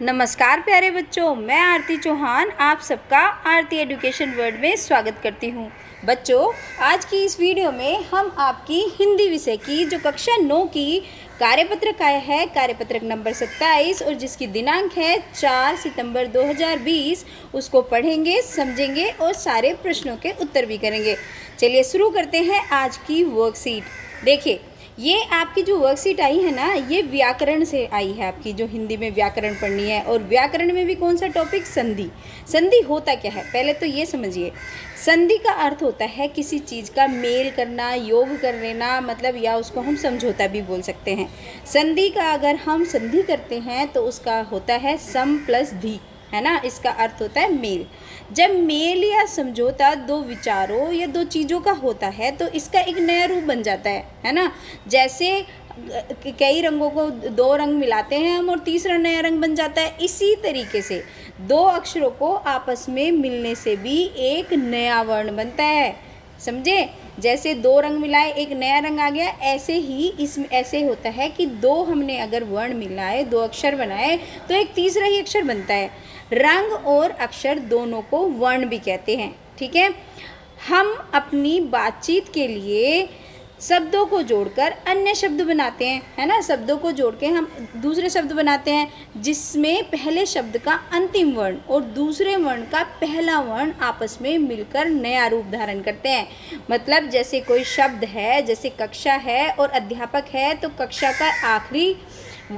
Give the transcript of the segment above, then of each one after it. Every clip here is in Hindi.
नमस्कार प्यारे बच्चों, मैं आरती चौहान आप सबका आरती एजुकेशन वर्ल्ड में स्वागत करती हूँ। बच्चों, आज की इस वीडियो में हम आपकी हिंदी विषय की जो कक्षा 9 की कार्यपत्रक आया है, कार्यपत्रक नंबर 27 और जिसकी दिनांक है 4 सितंबर 2020, उसको पढ़ेंगे, समझेंगे और सारे प्रश्नों के उत्तर भी करेंगे। चलिए शुरू करते हैं आज की वर्कशीट। देखिए, ये आपकी जो वर्कशीट आई है ना, ये व्याकरण से आई है, आपकी जो हिंदी में व्याकरण पढ़नी है। और व्याकरण में भी कौन सा टॉपिक? संधि। संधि होता क्या है, पहले तो ये समझिए। संधि का अर्थ होता है किसी चीज़ का मेल करना, योग कर लेना, मतलब या उसको हम समझौता भी बोल सकते हैं। संधि का अगर हम संधि करते हैं तो उसका होता है सम प्लस धी, है ना। इसका अर्थ होता है मेल। जब मेल या समझौता दो विचारों या दो चीज़ों का होता है तो इसका एक नया रूप बन जाता है ना। जैसे कई रंगों को दो रंग मिलाते हैं हम और तीसरा नया रंग बन जाता है। इसी तरीके से दो अक्षरों को आपस में मिलने से भी एक नया वर्ण बनता है, समझे। जैसे दो रंग मिलाए एक नया रंग आ गया, ऐसे ही इसमें ऐसे होता है कि दो हमने अगर वर्ण मिलाए, दो अक्षर बनाए तो एक तीसरा ही अक्षर बनता है। रंग और अक्षर दोनों को वर्ण भी कहते हैं, ठीक है। हम अपनी बातचीत के लिए शब्दों को जोड़कर अन्य शब्द बनाते हैं, है ना। शब्दों को जोड़ के हम दूसरे शब्द बनाते हैं जिसमें पहले शब्द का अंतिम वर्ण और दूसरे वर्ण का पहला वर्ण आपस में मिलकर नया रूप धारण करते हैं। मतलब जैसे कोई शब्द है, जैसे कक्षा है और अध्यापक है, तो कक्षा का आखिरी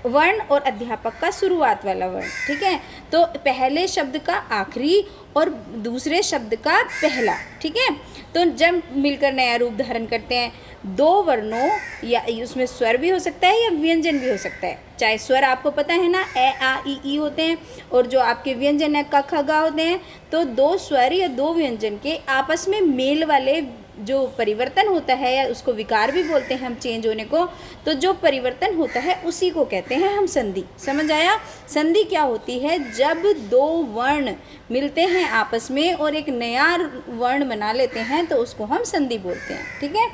वर्ण और अध्यापक का शुरुआत वाला वर्ण, ठीक है। तो पहले शब्द का आखिरी और दूसरे शब्द का पहला, ठीक है। तो जब मिलकर नया रूप धारण करते हैं, दो वर्णों या उसमें स्वर भी हो सकता है या व्यंजन भी हो सकता है। चाहे स्वर आपको पता है ना, ए आ ई होते हैं, और जो आपके व्यंजन है क ख ग होते हैं। तो दो स्वर या दो व्यंजन के आपस में मेल वाले जो परिवर्तन होता है, या उसको विकार भी बोलते हैं हम, चेंज होने को, तो जो परिवर्तन होता है उसी को कहते हैं हम संधि। समझ आया? संधि क्या होती है? जब दो वर्ण मिलते हैं आपस में और एक नया वर्ण बना लेते हैं तो उसको हम संधि बोलते हैं, ठीक है।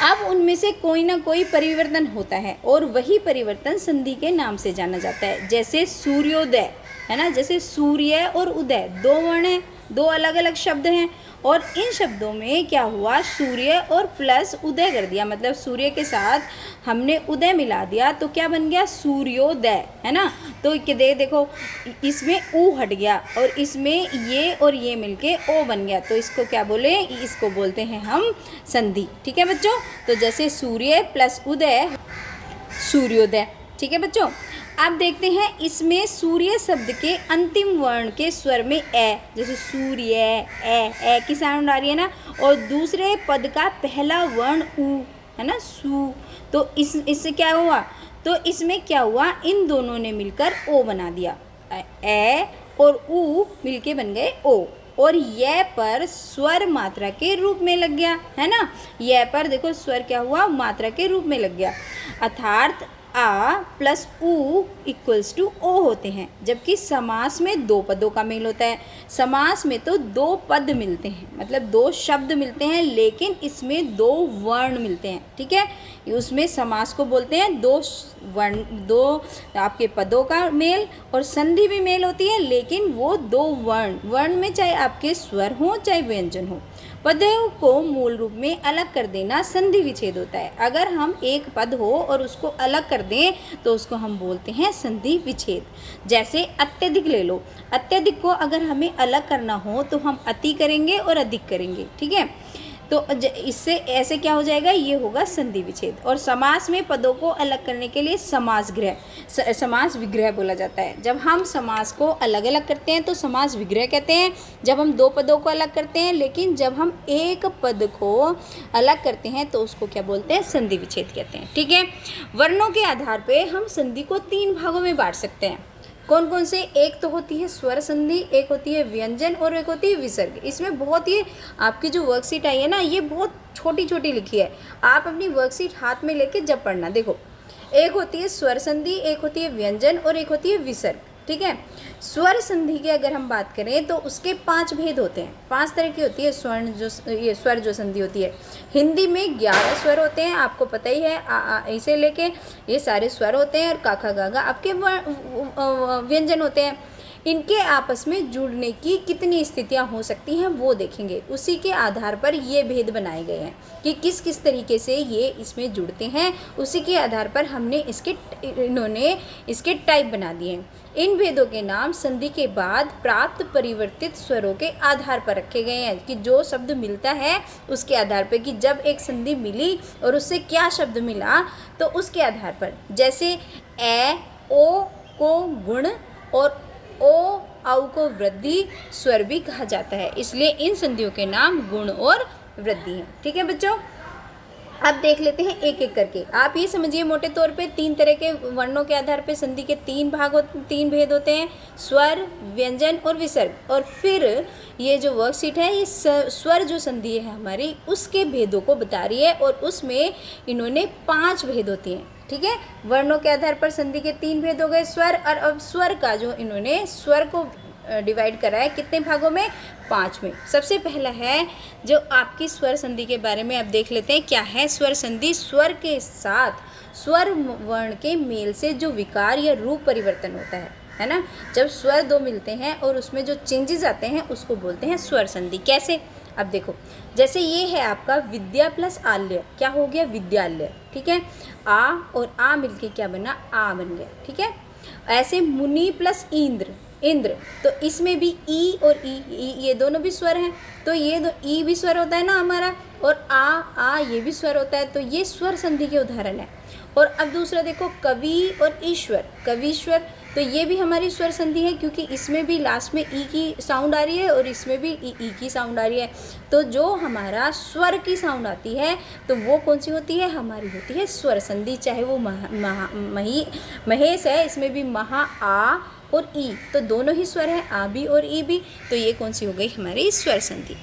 अब उनमें से कोई ना कोई परिवर्तन होता है और वही परिवर्तन संधि के नाम से जाना जाता है। जैसे सूर्योदय, है ना। जैसे सूर्य और उदय दो वर्ण हैं, दो अलग अलग शब्द हैं, और इन शब्दों में क्या हुआ, सूर्य और प्लस उदय कर दिया, मतलब सूर्य के साथ हमने उदय मिला दिया तो क्या बन गया? सूर्योदय, है ना। तो देखो, इसमें ऊ हट गया और इसमें ये और ये मिलके ओ बन गया, तो इसको क्या बोले? इसको बोलते हैं हम संधि, ठीक है बच्चों। तो जैसे सूर्य प्लस उदय, सूर्योदय, ठीक है बच्चों। अब देखते हैं, इसमें सूर्य शब्द के अंतिम वर्ण के स्वर में ए, जैसे सूर्य, ए की साउंड आ रही है ना, और दूसरे पद का पहला वर्ण ऊ, है ना, सू। तो इससे क्या हुआ? तो इसमें क्या हुआ? इन दोनों ने मिलकर ओ बना दिया, ए और ऊ मिलके बन गए ओ, और ये पर स्वर मात्रा के रूप में लग गया, है ना। ये पर देखो स्वर क्या हुआ? मात्रा के रूप में लग गया, अर्थात आ प्लस ऊ इक्वल्स टू ओ होते हैं। जबकि समास में दो पदों का मेल होता है। समास में तो दो पद मिलते हैं, मतलब दो शब्द मिलते हैं, लेकिन इसमें दो वर्ण मिलते हैं, ठीक है। उसमें समास को बोलते हैं दो वर्ण, दो आपके पदों का मेल, और संधि भी मेल होती है, लेकिन वो दो वर्ण में चाहे आपके स्वर हो चाहे व्यंजन हो। पदों को मूल रूप में अलग कर देना संधि विच्छेद होता है। अगर हम एक पद हो और उसको अलग कर दें तो उसको हम बोलते हैं संधि विच्छेद। जैसे अत्यधिक ले लो, अत्यधिक को अगर हमें अलग करना हो तो हम अति करेंगे और अधिक करेंगे, ठीक है। तो इससे ऐसे क्या हो जाएगा? ये होगा संधि विच्छेद। और समास में पदों को अलग करने के लिए समास विग्रह बोला जाता है। जब हम समास को अलग अलग करते हैं तो समास विग्रह कहते हैं। जब हम दो पदों को अलग करते हैं, लेकिन जब हम एक पद को अलग करते हैं तो उसको क्या बोलते हैं? संधि विच्छेद कहते हैं, ठीक है। वर्णों के आधार पर हम संधि को तीन भागों में बांट सकते हैं। कौन कौन से? एक तो होती है स्वर संधि, एक होती है व्यंजन और एक होती है विसर्ग। इसमें बहुत ही आपकी जो वर्कशीट आई है ना, ये बहुत छोटी छोटी लिखी है। आप अपनी वर्कशीट हाथ में लेके जब पढ़ना, देखो, एक होती है स्वर संधि, एक होती है व्यंजन और एक होती है विसर्ग। ठीक है। स्वर संधि की अगर हम बात करें तो उसके 5 भेद होते हैं, 5 तरह की होती है स्वर जो संधि होती है। हिंदी में 11 स्वर होते हैं, आपको पता ही है, आ इसे लेके ये सारे स्वर होते हैं, और का खा गा गा आपके व्यंजन होते हैं। इनके आपस में जुड़ने की कितनी स्थितियां हो सकती हैं वो देखेंगे, उसी के आधार पर ये भेद बनाए गए हैं कि किस किस तरीके से ये इसमें जुड़ते हैं। उसी के आधार पर इन्होंने इसके टाइप बना दिए हैं। इन भेदों के नाम संधि के बाद प्राप्त परिवर्तित स्वरों के आधार पर रखे गए हैं, कि जो शब्द मिलता है उसके आधार पर, कि जब एक संधि मिली और उससे क्या शब्द मिला, तो उसके आधार पर। जैसे ए ओ को गुण और ओ औ को वृद्धि स्वर भी कहा जाता है, इसलिए इन संधियों के नाम गुण और वृद्धि हैं। ठीक है बच्चों, अब देख लेते हैं एक एक करके। आप ये समझिए मोटे तौर पे 3 तरह के वर्णों के आधार पे संधि के 3 भेद होते हैं, स्वर, व्यंजन और विसर्ग। और फिर ये जो वर्कशीट है ये स्वर जो संधि है हमारी उसके भेदों को बता रही है, और उसमें इन्होंने 5 भेद होती हैं। ठीक है, वर्णों के आधार पर संधि के 3 भेद हो गए स्वर, और अब स्वर का जो इन्होंने स्वर को डिवाइड करा है कितने भागों में, 5 में। सबसे पहला है जो आपकी स्वर संधि के बारे में अब देख लेते हैं क्या है स्वर संधि। स्वर के साथ स्वर वर्ण के मेल से जो विकार या रूप परिवर्तन होता है ना, जब स्वर 2 मिलते हैं और उसमें जो चेंजेस आते हैं उसको बोलते हैं स्वर संधि। कैसे, अब देखो, जैसे ये है आपका विद्या प्लस आल्य, क्या हो गया, विद्यालय। ठीक है, आ और आ मिलके क्या बना, आ बन गया। ठीक है, ऐसे मुनि प्लस इंद्र, इंद्र, तो इसमें भी ई और ई ये दोनों भी स्वर हैं, तो ये ई भी स्वर होता है ना हमारा, और आ ये भी स्वर होता है, तो ये स्वर संधि के उदाहरण है। और अब दूसरा देखो, कवि और ईश्वर, कवीश्वर, तो ये भी हमारी स्वर संधि है, क्योंकि इसमें भी लास्ट में ई की साउंड आ रही है और इसमें भी ई की साउंड आ रही है। तो जो हमारा स्वर की साउंड आती है तो वो कौन सी होती है, हमारी होती है स्वर संधि। चाहे वो महेश है, इसमें भी महा आ और ई, तो दोनों ही स्वर हैं, आ भी और ई भी, तो ये कौन सी हो गई हमारी स्वर संधि।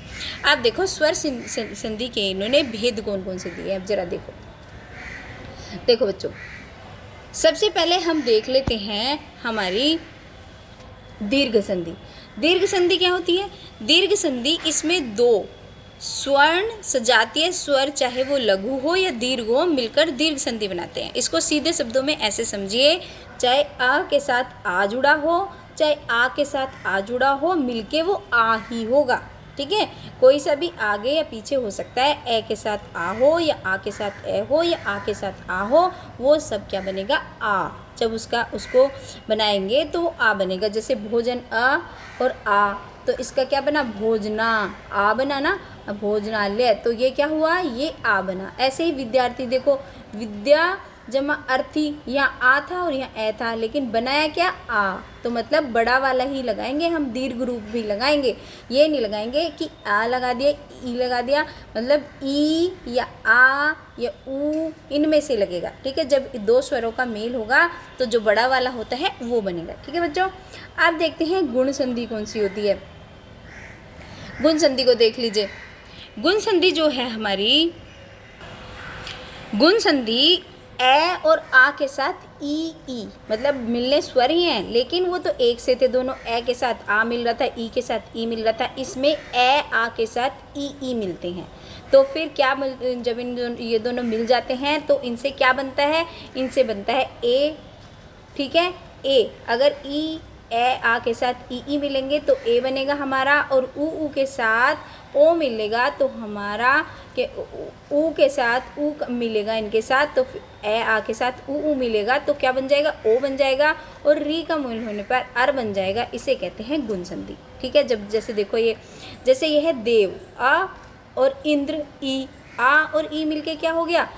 अब देखो स्वर संधि के इन्होंने भेद कौन कौन से दिए, अब जरा देखो बच्चों, सबसे पहले हम देख लेते हैं हमारी दीर्घ संधि। दीर्घ संधि क्या होती है, दीर्घ संधि इसमें 2 स्वर्ण सजातीय स्वर, चाहे वो लघु हो या दीर्घ हो, मिलकर दीर्घ संधि बनाते हैं। इसको सीधे शब्दों में ऐसे समझिए, चाहे आ के साथ आ जुड़ा हो, चाहे आ के साथ आ जुड़ा हो, मिलके वो आ ही होगा। ठीक है, कोई सा भी आगे या पीछे हो सकता है, ए के साथ आ हो या आ के साथ ए हो या आ के साथ आ हो, वो सब क्या बनेगा, आ। जब उसको बनाएंगे तो वो आ बनेगा। जैसे भोजन अ और आ, तो इसका क्या बना, भोजना, आ बना ना, भोजनालय, तो ये क्या हुआ, ये आ बना। ऐसे ही विद्यार्थी देखो, विद्या जमा अर्थी, यहाँ आ था और यहाँ ए था, लेकिन बनाया क्या, आ, तो मतलब बड़ा वाला ही लगाएंगे हम, दीर्घ रूप भी लगाएंगे। ये नहीं लगाएंगे कि आ लगा दिया, ई लगा दिया, मतलब ई या आ या ऊ इनमें से लगेगा। ठीक है, जब 2 स्वरों का मेल होगा तो जो बड़ा वाला होता है वो बनेगा। ठीक है बच्चों, अब देखते हैं गुण संधि कौन सी होती है। गुण संधि को देख लीजिए। गुण संधि जो है हमारी, गुण संधि ए और आ के साथ ई, मतलब मिलने स्वर ही हैं, लेकिन वो तो एक से थे दोनों, ए के साथ आ मिल रहा था, ई के साथ ई मिल रहा था, इसमें ए आ के साथ ई मिलते हैं। तो फिर क्या जब ये दोनों मिल जाते हैं तो इनसे क्या बनता है, इनसे बनता है ए। ठीक है, ए, अगर ई ए आ के साथ ई मिलेंगे तो ए बनेगा हमारा, और ऊ के साथ ओ मिलेगा तो हमारा के ऊ के साथ ऊ मिलेगा इनके साथ, तो ए आ के साथ ऊ मिलेगा तो क्या बन जाएगा, ओ बन जाएगा, और री का मूल होने पर अर बन जाएगा। इसे कहते हैं गुण संधि। ठीक है, जब जैसे देखो ये, जैसे ये है देव, आ और इंद्र ई, आ और ई मिलके क्या हो गया,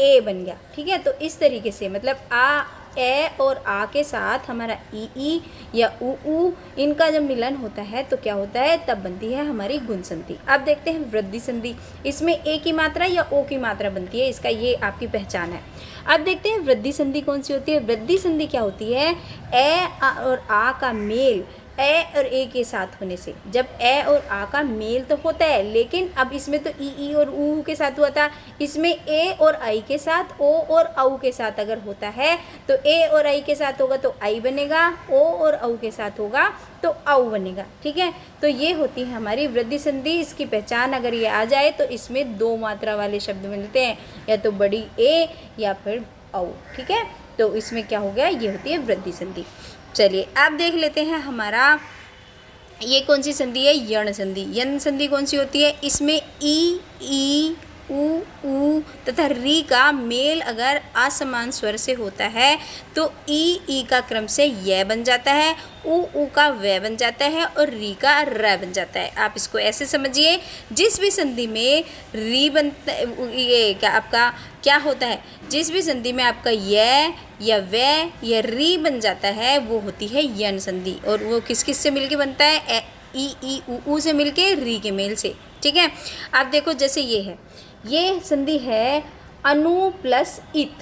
ए बन गया। ठीक है, तो इस तरीके से मतलब आ ए और आ के साथ हमारा ई या ऊ इनका जब मिलन होता है तो क्या होता है, तब बनती है हमारी गुण संधि। अब देखते हैं वृद्धि संधि। इसमें ए की मात्रा या ओ की मात्रा बनती है, इसका ये आपकी पहचान है। अब देखते हैं वृद्धि संधि कौन सी होती है। वृद्धि संधि क्या होती है, ए और आ का मेल ए और ए के साथ होने से, जब ए और आ का मेल तो होता है, लेकिन अब इसमें तो ई और ऊ के साथ हुआ था, इसमें ए और आई के साथ, ओ और औ के साथ अगर होता है तो ए और आई के साथ होगा तो आई बनेगा, ओ और औ के साथ होगा तो औ बनेगा। ठीक है, तो ये होती है हमारी वृद्धि संधि। इसकी पहचान अगर ये आ जाए तो इसमें दो मात्रा वाले शब्द मिलते हैं, या तो बड़ी ए या फिर औ। ठीक है, तो इसमें क्या हो गया, ये होती है वृद्धि संधि। चलिए अब देख लेते हैं हमारा ये कौन सी संधि है, यण संधि। यण संधि कौन सी होती है, इसमें ई ऊ तथा री का मेल अगर असमान स्वर से होता है तो ई का क्रम से य बन जाता है, ऊ का व बन जाता है और री का र बन जाता है। आप इसको ऐसे समझिए, जिस भी संधि में री बनता, ये क्या आपका क्या होता है, जिस भी संधि में आपका य या व या री बन जाता है वो होती है यण संधि। और वो किस किस से मिलके बनता है, ई ऊ से मिलके री के मेल से। ठीक है, आप देखो जैसे ये है, ये संधि है अनु प्लस इत,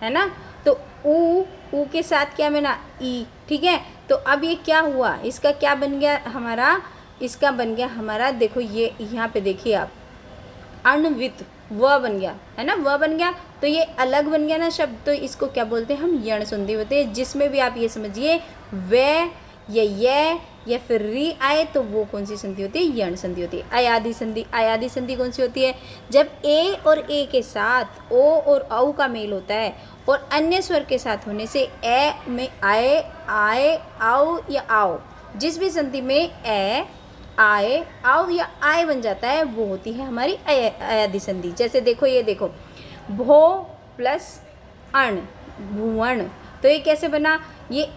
है ना, तो ऊ के साथ क्या बना, ई। ठीक है, तो अब ये क्या हुआ, इसका क्या बन गया हमारा, इसका बन गया हमारा, देखो ये यहाँ पे देखिए आप, अण्वित व बन गया, है ना, व बन गया, तो ये अलग बन गया ना शब्द, तो इसको क्या बोलते हैं हम, यण संधि बोलते हैं। जिसमें भी आप ये समझिए व या फिर री आए तो वो कौन सी संधि होती है, यण संधि होती है। अयादि संधि, अयादि संधि कौन सी होती है, जब ए और ए के साथ ओ और औ का मेल होता है और अन्य स्वर के साथ होने से ए में आए आओ या आओ, जिस भी संधि में ए आए आओ या आए बन जाता है वो होती है हमारी अयादि संधि। जैसे देखो ये देखो, भो प्लस अण, भुवन, तो ये कैसे बना, ये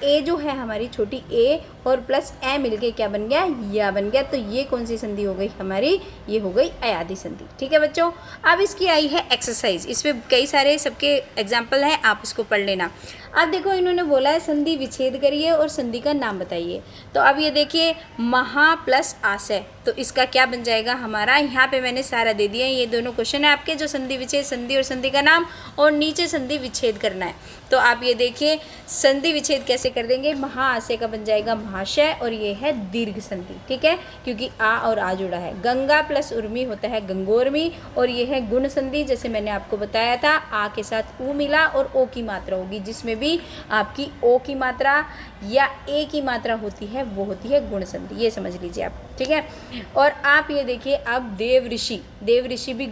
ए जो है हमारी छोटी ए और प्लस ए मिलके क्या बन गया, या बन गया। तो ये कौन सी संधि हो गई हमारी, ये हो गई अयादि संधि। ठीक है बच्चों, अब इसकी आई है एक्सरसाइज, इसमें कई सारे सबके एग्जाम्पल हैं, आप इसको पढ़ लेना। अब देखो इन्होंने बोला है संधि विच्छेद करिए और संधि का नाम बताइए। तो अब ये देखिए, महा प्लस आशय, तो इसका क्या बन जाएगा हमारा, यहाँ पे मैंने सारा दे दिया है, ये दोनों क्वेश्चन है आपके, जो संधि विच्छेद, संधि और संधि का नाम, और नीचे संधि विच्छेद करना है। तो आप ये देखिए संधि विच्छेद कैसे कर देंगे, महा आशय का बन जाएगा महाशय, और ये है दीर्घ संधि। ठीक है, क्योंकि आ और आ जुड़ा है। गंगा प्लस उर्मी होता है गंगोर्मी, और ये है गुण संधि, जैसे मैंने आपको बताया था, आ के साथ ऊ मिला और ओ की मात्रा होगी, जिसमें भी आपकी ओ की मात्रा या ए की मात्रा होती है वो होती है गुण संधि, ये समझ लीजिए आप। ठीक है, और आप ये देखिए अब देव ऋषि भी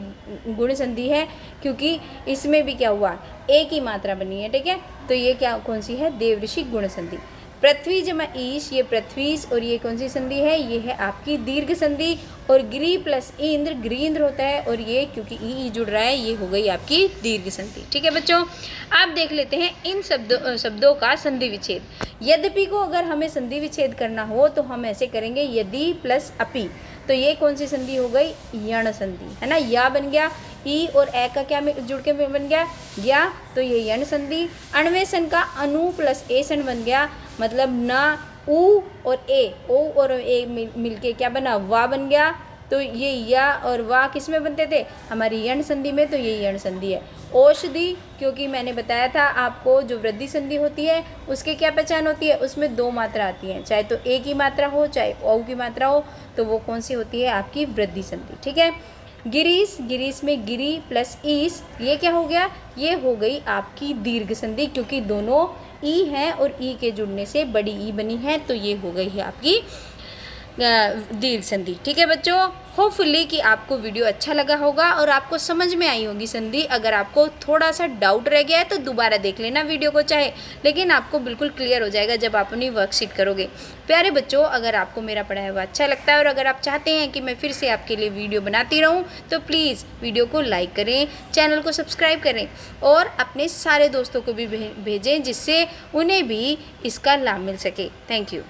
गुण संधि है, क्योंकि इसमें भी क्या हुआ, ए की मात्रा बनी है। ठीक है, तो ये क्या कौन सी है, देव ऋषि गुण संधि। पृथ्वी जमा ईश, ये पृथ्वीश, और ये कौन सी संधि है, ये है आपकी दीर्घ संधि। और गिरी प्लस इंद्र, गृहींद्र होता है, और ये क्योंकि ई जुड़ रहा है ये हो गई आपकी दीर्घ संधि। ठीक है बच्चों, आप देख लेते हैं इन शब्दों का संधि विच्छेद। यद्यपि को अगर हमें संधि विच्छेद करना हो तो हम ऐसे करेंगे, यदि प्लस अपि, तो ये कौन सी संधि हो गई, यण संधि, है ना, या बन गया, ई और ए का क्या जुड़ के बन गया, या, तो ये यण संधि। अण्वेषण का अनु प्लस ए सन बन गया, मतलब ना ऊ और ए, ओ और ए मिलके क्या बना, वा बन गया। तो ये या और वा किस में बनते थे, हमारी यण संधि में, तो ये यण संधि है। औषधि, क्योंकि मैंने बताया था आपको, जो वृद्धि संधि होती है उसकी क्या पहचान होती है, उसमें दो मात्रा आती हैं, चाहे तो ए की मात्रा हो चाहे औ की मात्रा हो, तो वो कौन सी होती है आपकी वृद्धि संधि। ठीक है, गिरीश में गिरी प्लस ईस, ये क्या हो गया, ये हो गई आपकी दीर्घ संधि, क्योंकि दोनों ई हैं और ई के जुड़ने से बड़ी ई बनी है, तो ये हो गई है आपकी दीर्घ संधि। ठीक है बच्चों, होपफुली कि आपको वीडियो अच्छा लगा होगा और आपको समझ में आई होगी संधि। अगर आपको थोड़ा सा डाउट रह गया है तो दोबारा देख लेना वीडियो को चाहे, लेकिन आपको बिल्कुल क्लियर हो जाएगा जब आप अपनी वर्कशीट करोगे। प्यारे बच्चों, अगर आपको मेरा पढ़ाया हुआ अच्छा लगता है और अगर आप चाहते हैं कि मैं फिर से आपके लिए वीडियो बनाती रहूँ, तो प्लीज़ वीडियो को लाइक करें, चैनल को सब्सक्राइब करें और अपने सारे दोस्तों को भी भेजें, जिससे उन्हें भी इसका लाभ मिल सके। Thank you.